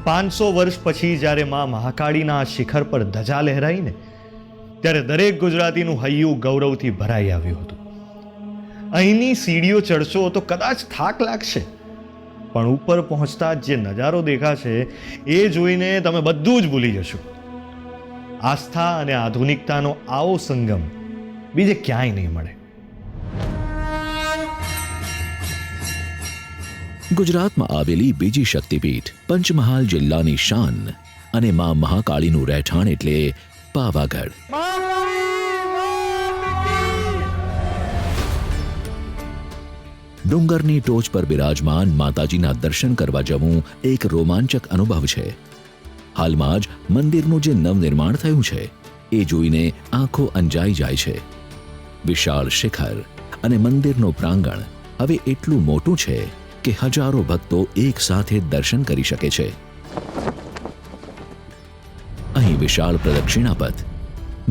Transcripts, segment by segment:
500 વર્ષ પછી જ્યારે મા મહાકાળીના શિખર પર ધજા લહેરાઈને ત્યારે દરેક ગુજરાતીનું હૈયું ગૌરવથી ભરાઈ આવ્યું હતું. અહીંની સીડીઓ ચડશો તો કદાચ થાક લાગશે, પણ ઉપર પહોંચતા જે નજારો દેખાશે એ જોઈને તમે બધું જ ભૂલી જશો. આસ્થા અને આધુનિકતાનો આવો સંગમ બીજે ક્યાંય નહીં મળે. ગુજરાતમાં આવેલી બીજી શક્તિપીઠ પંચમહાલ જિલ્લાની શાન અને મા મહાકાળીનું રહેઠાણ એટલે પાવાગઢ. ડુંગરની ટોચ પર બિરાજમાન માતાજીના દર્શન કરવા જવું એક રોમાંચક અનુભવ છે. હાલમાં જ મંદિરનું જે નવનિર્માણ થયું છે એ જોઈને આંખો અંજાઈ જાય છે. વિશાળ શિખર અને મંદિરનું પ્રાંગણ હવે એટલું મોટું છે કે હજારો ભક્તો એક સાથે દર્શન કરી શકે છે. અહીં વિશાળ પ્રદક્ષિણાપથ,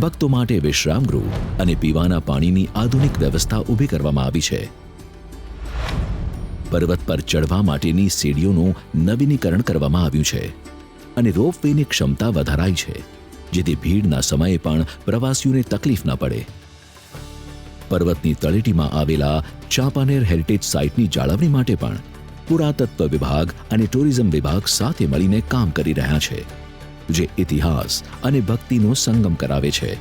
ભક્તો માટે વિશ્રામગૃહ અને પીવાના પાણીની આધુનિક વ્યવસ્થા ઊભી કરવામાં આવી છે. પર્વત પર ચડવા માટેની સીડીઓનું નવીનીકરણ કરવામાં આવ્યું છે અને રોપવેની ક્ષમતા વધારાઈ છે, જેથી ભીડના સમયે પણ પ્રવાસીઓને તકલીફ ન પડે. પર્વતની તળેટીમાં આવેલા ચાંપાનેર હેરિટેજ સાઇટની જાળવણી માટે પણ પુરાતત્વ વિભાગ અને ટુરિઝમ વિભાગ સાથે મળીને કામ કરી રહ્યા છે, જે ઇતિહાસ અને ભક્તિનો સંગમ કરાવે છે.